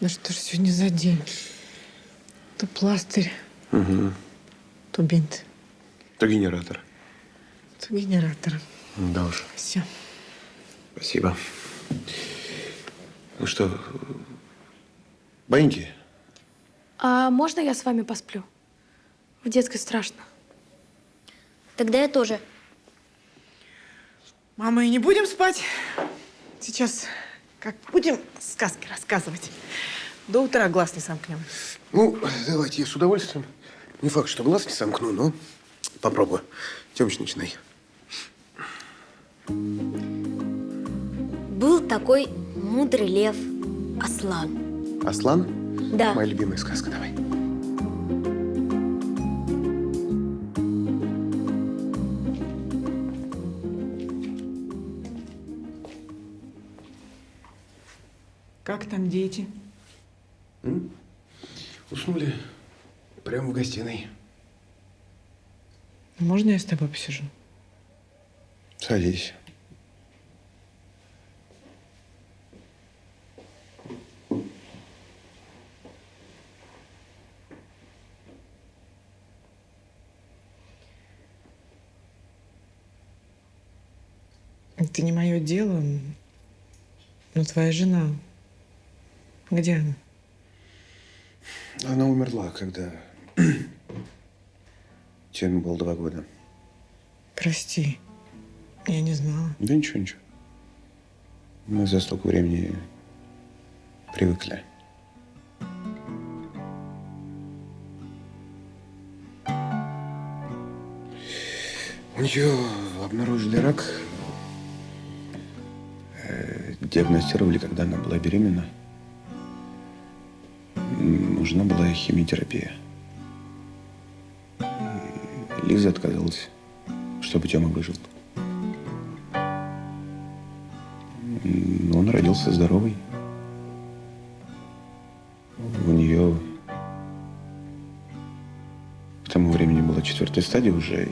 Да что ж сегодня за день? То пластырь, то бинт, То генератор. то генератор. Да уж. Все. Спасибо. Ну что, баиньки? А можно я с вами посплю? В детской страшно. Тогда я тоже. Мама, и не будем спать. Сейчас как будем сказки рассказывать. До утра глаз не сомкнем. Ну, давайте, я с удовольствием. Не факт, что глаз не сомкну, но попробую. Тёмыч, начинай. Был такой мудрый лев, Аслан. Аслан? Да. Моя любимая сказка, давай. Как там дети? Уснули прямо в гостиной. Можно я с тобой посижу? Садись. Это не мое дело, но твоя жена, где она? Она умерла, когда Тёме было 2 года. Прости, я не знала. Да ничего, ничего. Мы за столько времени привыкли. У нее обнаружили рак. Диагностировали, когда она была беременна. Нужна была химиотерапия. И Лиза отказалась, чтобы Тёма выжил. Но он родился здоровый. У нее к тому времени была 4-я стадия уже.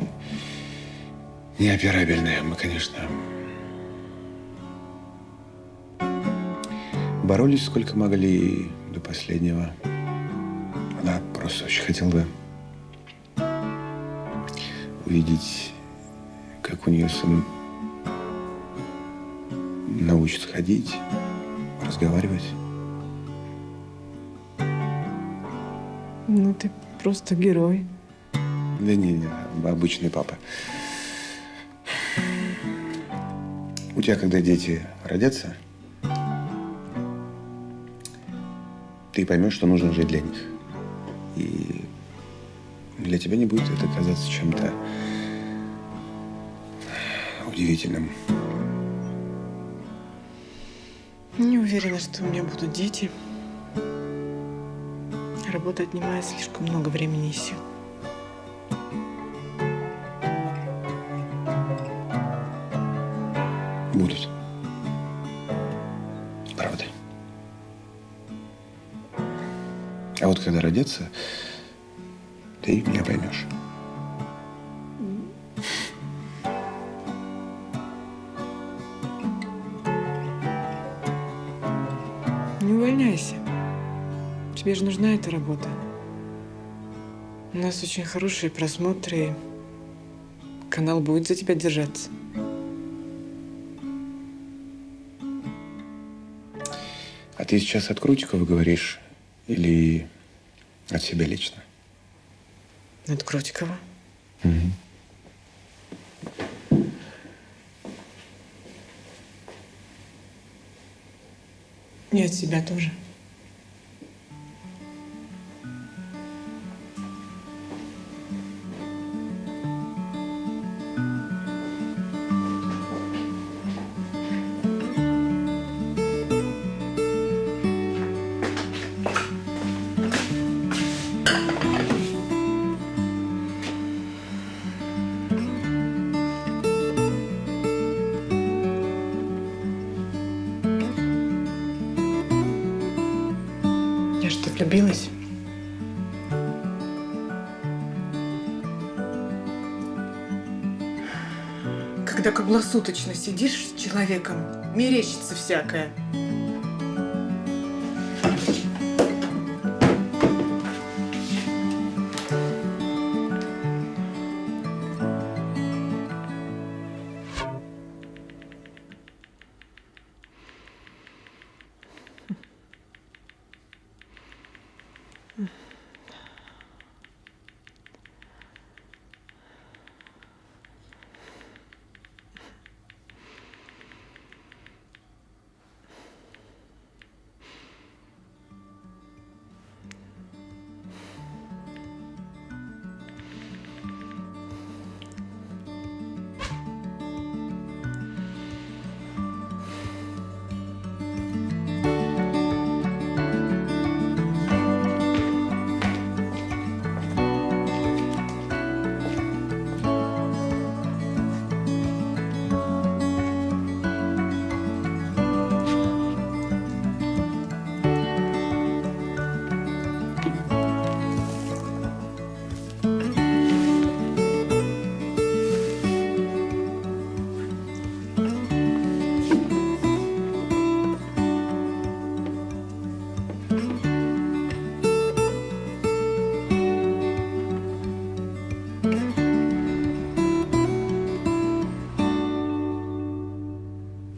И неоперабельная. Мы, конечно, боролись сколько могли до последнего. Она просто очень хотела увидеть, как у нее сын научится ходить, разговаривать. Ну, ты просто герой. Да не, обычный папа. У тебя, когда дети родятся, ты поймешь, что нужно жить для них. И для тебя не будет это казаться чем-то удивительным. Не уверена, что у меня будут дети. Работа отнимает слишком много времени и сил. Будут. Правда. А вот когда родятся, ты меня поймешь. Не увольняйся. Тебе же нужна эта работа. У нас очень хорошие просмотры, и канал будет за тебя держаться. А ты сейчас от Крутикова говоришь или от себя лично? От Крутикова. И от себя тоже. Я что, влюбилась? Когда круглосуточно сидишь с человеком, мерещится всякое.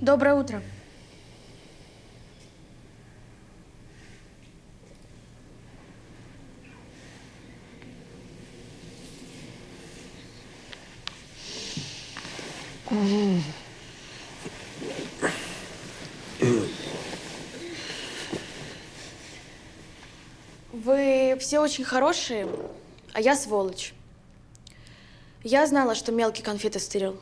Доброе утро. Вы все очень хорошие, а я сволочь. Я знала, что мелкий конфеты стырил.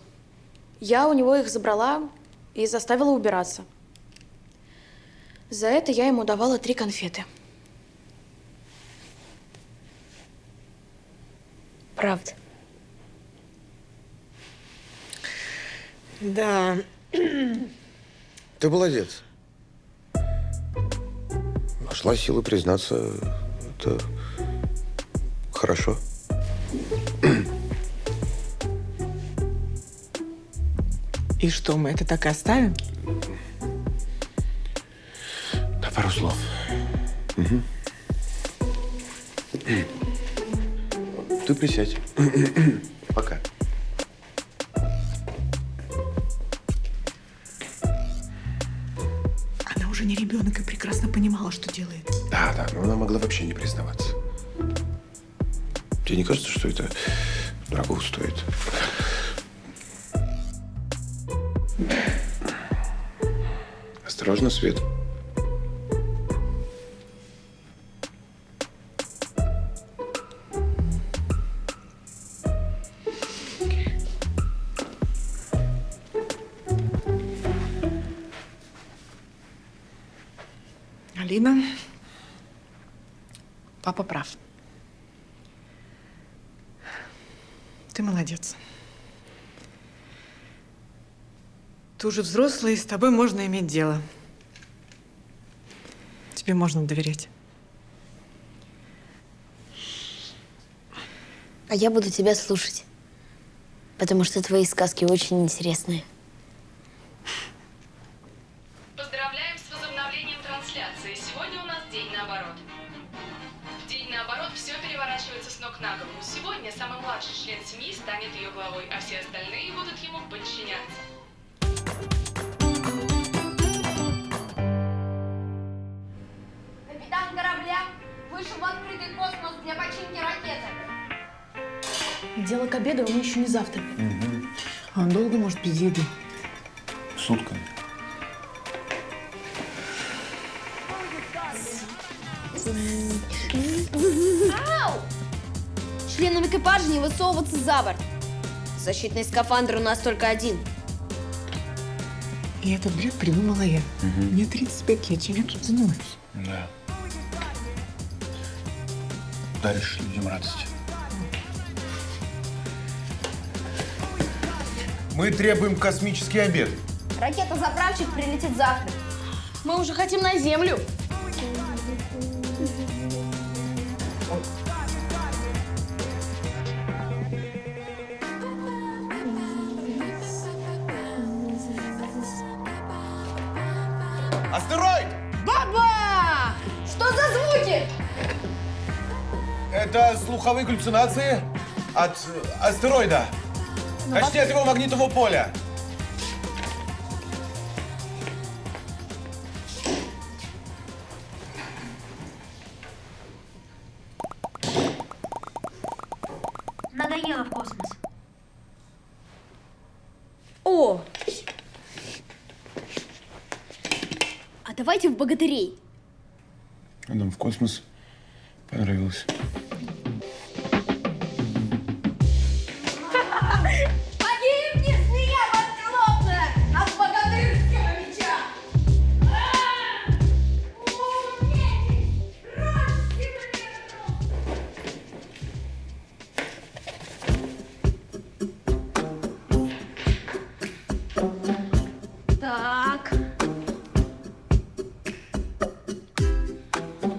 Я у него их забрала и заставила убираться. За это я ему давала 3 конфеты. Правда. Да. Ты молодец. Нашла силы признаться. Это хорошо. И что, мы это так и оставим? На пару слов. Мгм. Ты присядь. Пока. Она уже не ребенок и прекрасно понимала, что делает. Да, но она могла вообще не признаваться. Тебе не кажется, что это дорого стоит? Осторожно, Свет. Алина, папа прав. Ты молодец. Ты уже взрослый, и с тобой можно иметь дело. Тебе можно доверять. А я буду тебя слушать, потому что твои сказки очень интересные. Поздравляем с возобновлением трансляции. Сегодня у нас день наоборот. В день наоборот все переворачивается с ног на голову. Сегодня самый младший член семьи станет ее главой, а все остальные будут ему подчиняться. Капитан корабля вышел в открытый космос для починки ракеты. Дело к обеду, а мы еще не завтракали. А он долго может без еды? Сутками. Членам экипажа не высовываться за борт. Защитный скафандр у нас только один. И этот бред придумала я. Мне 35 лет, чем я тут занимаюсь? Да. Даришь людям радость. Мы требуем космический обед. Ракета-заправщик прилетит завтра. Мы уже хотим на Землю. Астероид! Баба! Что за звуки? Это слуховые галлюцинации от астероида. Почти от его магнитного поля. Надоело в космос. О! А давайте в богатырей. А нам в космос понравилось. Погибни, змея бесколотная, от богатырского меча! Так.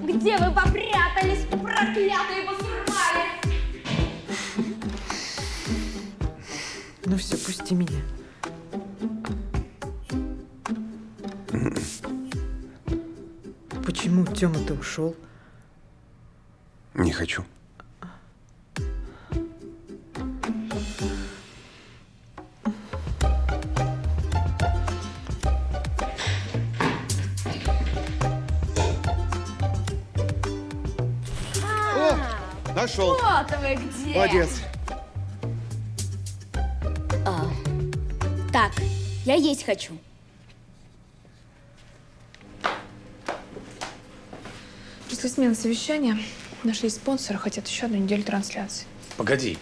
Где вы попрятались, проклятые басурмане? Ну все, пусти меня. Почему Тёма-то ушел? Не хочу. Нашел. Вот вы где! Молодец. Так, я есть хочу. После смены совещания нашли спонсора, хотят еще одну неделю трансляции. Погоди.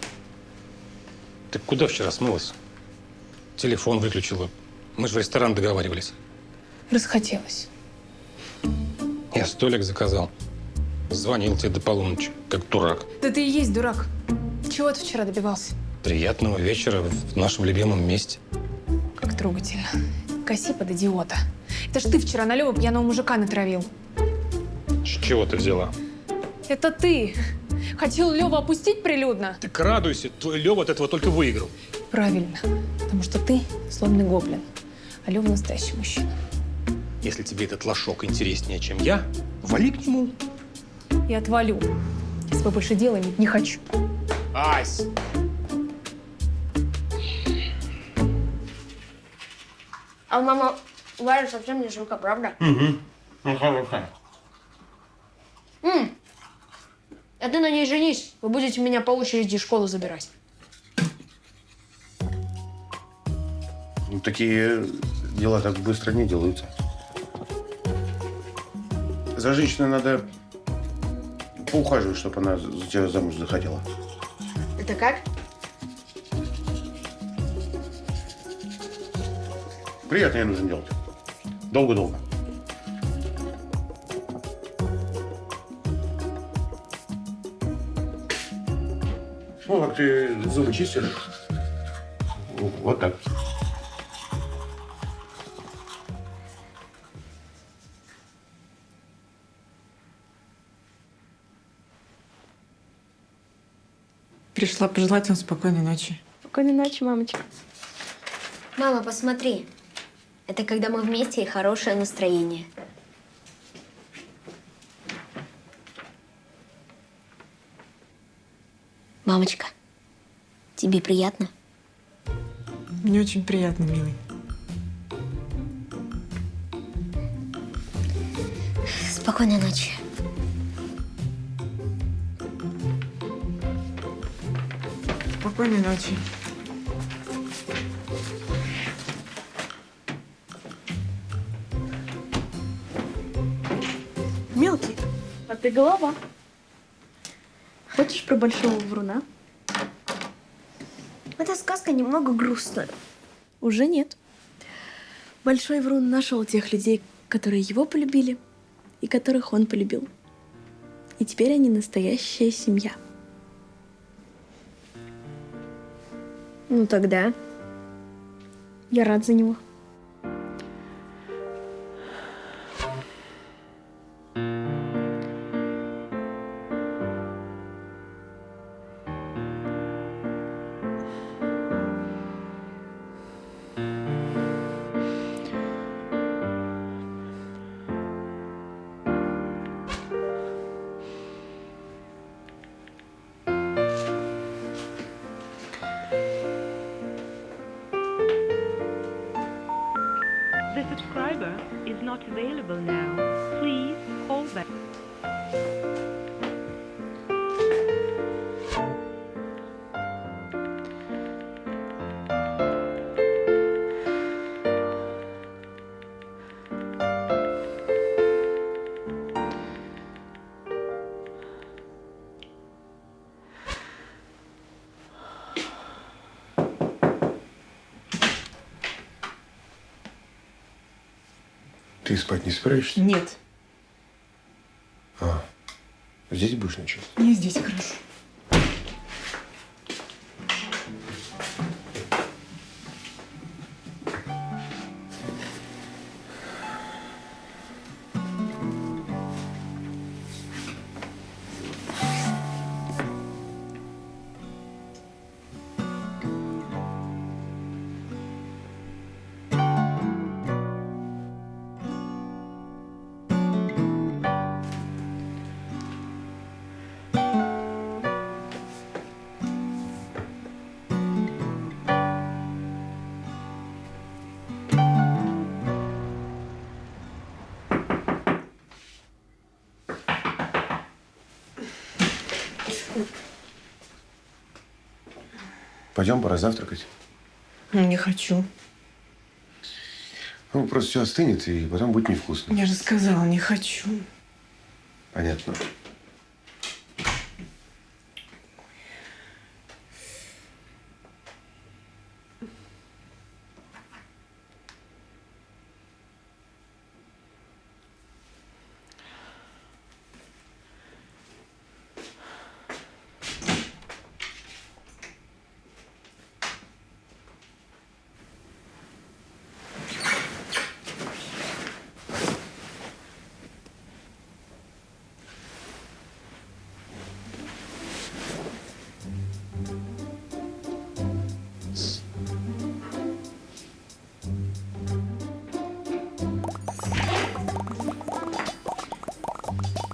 Ты куда вчера смылась? Телефон выключила. Мы же в ресторан договаривались. Расхотелось. Я столик заказал. Звонил тебе до полуночи, как дурак. Да ты и есть дурак. Чего ты вчера добивался? Приятного вечера в нашем любимом месте. Как трогательно. Коси под идиота. Это ж ты вчера на Лёву пьяного мужика натравил. С чего ты взяла? Это ты. Хотел Лёву опустить прилюдно? Так радуйся, твой Лёва от этого только выиграл. Правильно. Потому что ты сломанный гоблин, а Лёва настоящий мужчина. Если тебе этот лошок интереснее, чем я, вали к нему. Я отвалю. Я с тобой больше дела иметь не хочу. Ась! А мама Варя совсем не шлюха, правда? Ну, хорошая. А ты на ней женись. Вы будете меня по очереди из школы забирать. Ну, такие дела так быстро не делаются. За женщиной надо поухаживать, чтобы она за тебя замуж захотела. Это как? Приятно ей нужно делать. Долго-долго. Ну, как ты зубы чистишь? Вот так. Пришла пожелать вам спокойной ночи. Спокойной ночи, мамочка. Мама, посмотри. Это когда мы вместе и хорошее настроение. Мамочка, тебе приятно? Мне очень приятно, милый. Спокойной ночи. Спокойной ночи. Мелкий, а ты голова. Хочешь про большого вруна? Эта сказка немного грустная. Уже нет. Большой врун нашел тех людей, которые его полюбили и которых он полюбил. И теперь они настоящая семья. Ну тогда Я рад за него. The subscriber is not available now. Please call back. Ты спать не собираешься? Нет, Здесь будешь ночевать? не здесь хорошо. Пойдем, пора завтракать. Не хочу. Ну, просто все остынет, и потом будет невкусно. Я же сказала, не хочу. Понятно.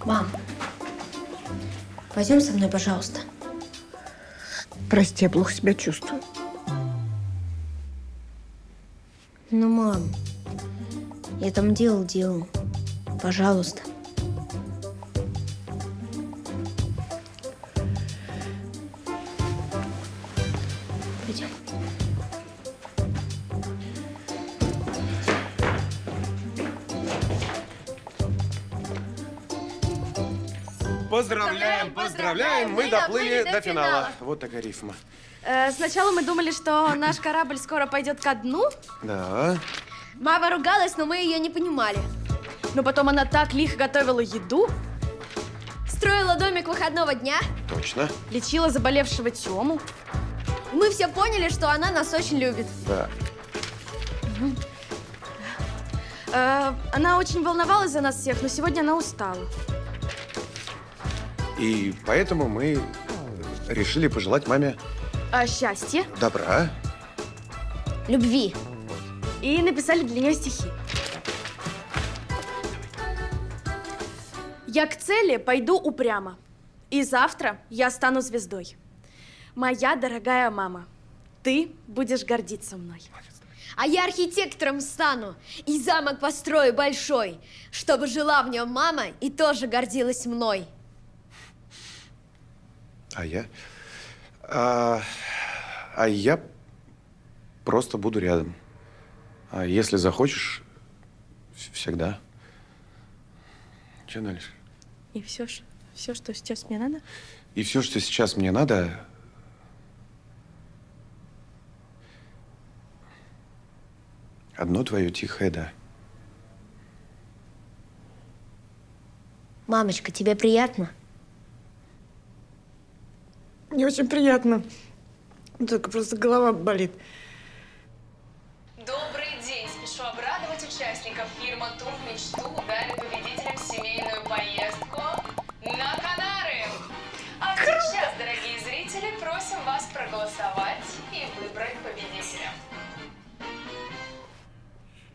Мам, пойдем со мной, пожалуйста. Прости, я плохо себя чувствую. Ну, мам, я там делал. Пожалуйста. Пойдем. Поздравляем, поздравляем! Мы доплыли до финала. Вот такая рифма. Сначала мы думали, что наш корабль скоро пойдет ко дну, Да. Мама ругалась, но мы ее не понимали. но потом она так лихо готовила еду, Строила домик выходного дня. Точно. лечила заболевшего Тему. Мы все поняли, что она нас очень любит. Да. Она очень волновалась за нас всех, но сегодня она устала. И поэтому мы решили пожелать маме Счастье. добра. Любви. И написали для нее стихи. Я к цели пойду упрямо, и завтра я стану звездой. Моя дорогая мама, ты будешь гордиться мной. А я архитектором стану и замок построю большой, чтобы жила в нем мама и тоже гордилась мной. А я? А я просто буду рядом. А если захочешь, всегда. Че, Налиш? И все, что сейчас мне надо? И все, что сейчас мне надо, одно твое тихое «да». Мамочка, тебе приятно? Мне очень приятно. Только просто голова болит. Добрый день! Спешу обрадовать участников. Фирма «Тур в мечту» дарит победителям семейную поездку на Канары. А сейчас, дорогие зрители, просим вас проголосовать и выбрать победителя.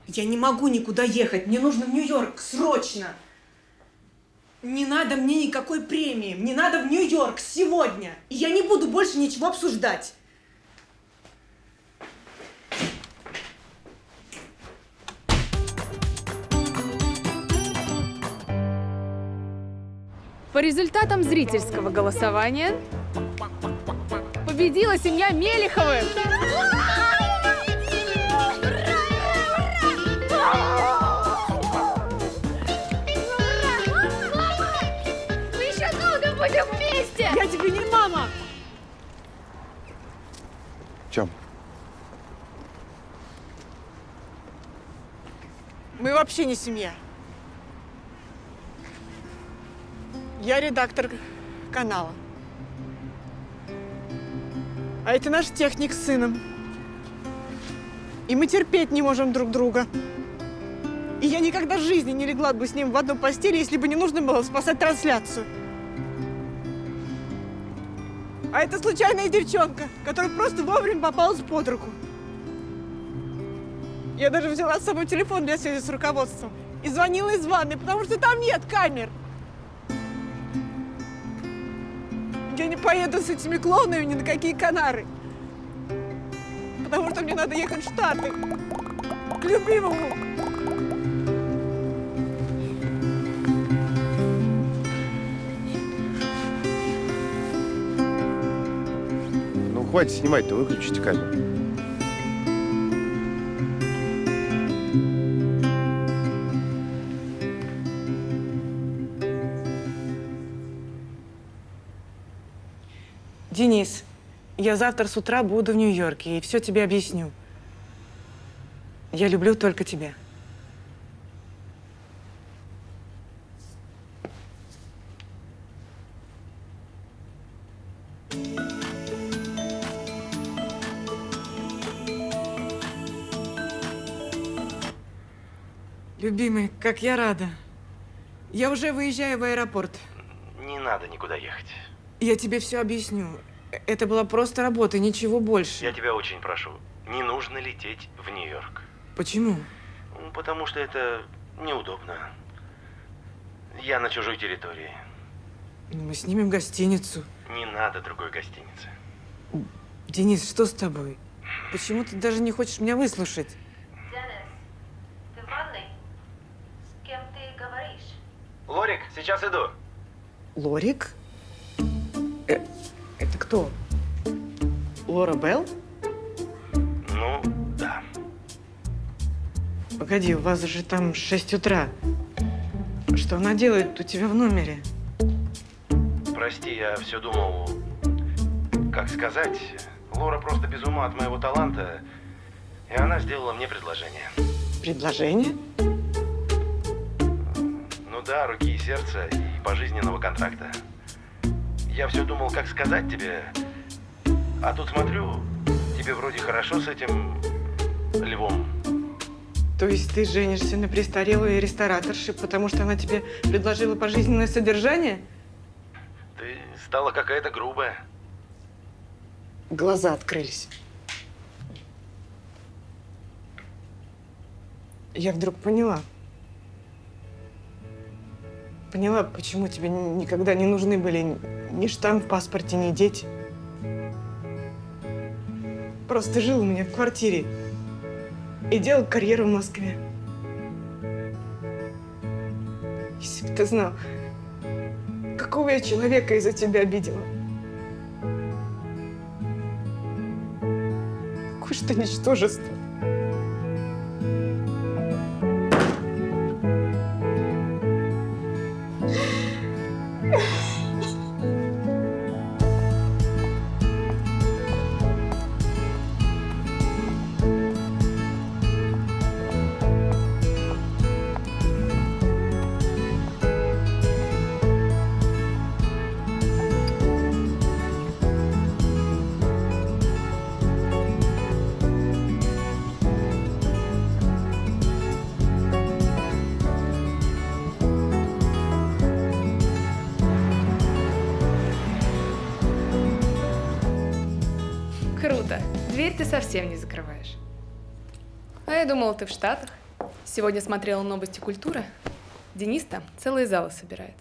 Я не могу никуда ехать. Мне нужно в Нью-Йорк. Срочно. Не надо мне никакой премии. Мне надо в Нью-Йорк сегодня. И я не буду больше ничего обсуждать. По результатам зрительского голосования победила семья Мелиховых. Мы еще долго будем вместе! Я тебе не мама. Тем, Мы вообще не семья. Я редактор канала. А это наш техник с сыном. И мы терпеть не можем друг друга. И я никогда в жизни не легла бы с ним в одну постель, если бы не нужно было спасать трансляцию. А это случайная девчонка, которая просто вовремя попалась под руку. Я даже взяла с собой телефон для связи с руководством и звонила из ванной, потому что там нет камер. Я не поеду с этими клоунами ни на какие Канары. Потому что мне надо ехать в Штаты. К любимому. ну, хватит снимать-то, выключите камеру. Денис, я завтра с утра буду в Нью-Йорке и все тебе объясню. Я люблю только тебя. Любимый, как я рада. Я уже выезжаю в аэропорт. Не надо никуда ехать. Я тебе все объясню. Это была просто работа, ничего больше. Я тебя очень прошу, не нужно лететь в Нью-Йорк. Почему? Потому что это неудобно. Я на чужой территории. Мы снимем гостиницу. Не надо другой гостиницы. Денис, что с тобой? Почему ты даже не хочешь меня выслушать? Денис, ты в ванной? С кем ты говоришь? Лорик, сейчас иду. Лорик? Это кто? Лора Белл? Ну, да. Погоди, у вас же там 6 утра. Что она делает у тебя в номере? Прости, я все думал, как сказать. Лора просто без ума от моего таланта, и она сделала мне предложение. Предложение? Ну да, руки и сердце, и пожизненного контракта. Я все думал, как сказать тебе, а тут смотрю, тебе вроде хорошо с этим львом. То есть ты женишься на престарелой рестораторше, потому что она тебе предложила пожизненное содержание? Ты стала какая-то грубая. Глаза открылись. Я вдруг поняла. Поняла, почему тебе никогда не нужны были ни штамп в паспорте, ни дети. Просто жил у меня в квартире и делал карьеру в Москве. Если бы ты знал, какого я человека из-за тебя обидела. Какое же ты ничтожество. Круто. Дверь ты совсем не закрываешь. А я думала, ты в Штатах. Сегодня смотрела новости культуры. Денис там целые залы собирает.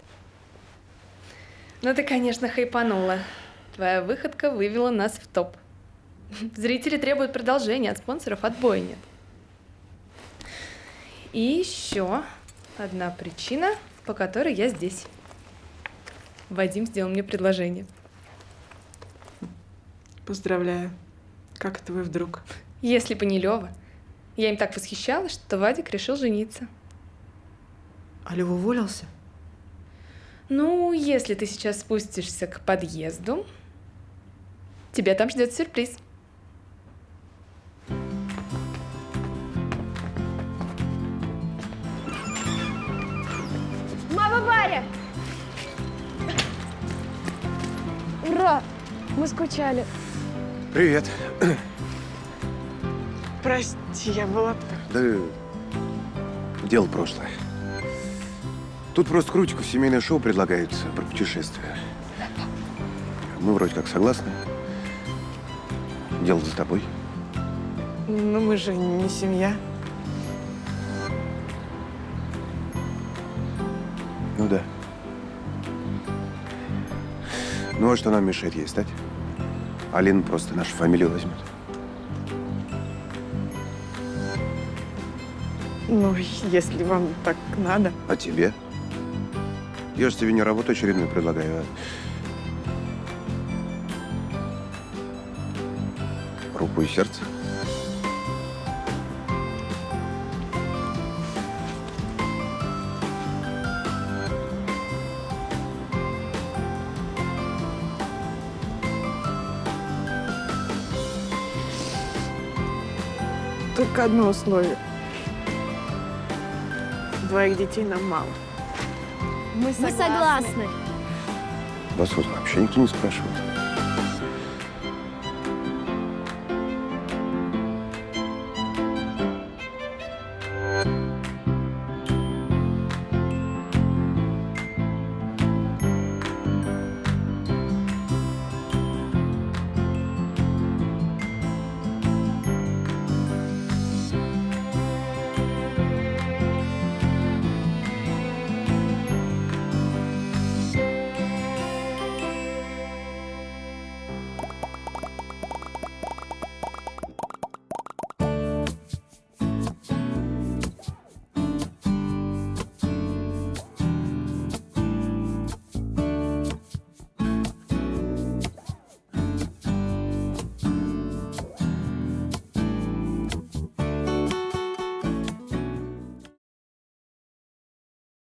Ну ты, конечно, хайпанула. Твоя выходка вывела нас в топ. Зрители требуют продолжения, от спонсоров отбоя нет. И еще одна причина, по которой я здесь. Вадим сделал мне предложение. Поздравляю. Как это вы вдруг? Если бы не Лёва. Я им так восхищалась, что Вадик решил жениться. А Лёва уволился? Ну, если ты сейчас спустишься к подъезду, тебя там ждет сюрприз. Мама Варя! Ура! Мы скучали. Привет. Прости, я была... Да дело прошлое. Тут просто Крутиков семейное шоу предлагается про путешествия. Мы вроде как согласны. Дело за тобой. Ну, мы же не семья. Ну да. Ну а что нам мешает ей стать? Алина просто нашу фамилию возьмет. Ну, если вам так надо. А тебе? Я же тебе не работу очередную предлагаю, а Руку и сердце. Только одно условие. Двоих детей нам мало. Мы Мы согласны. Вас вот вообще никто не спрашивает.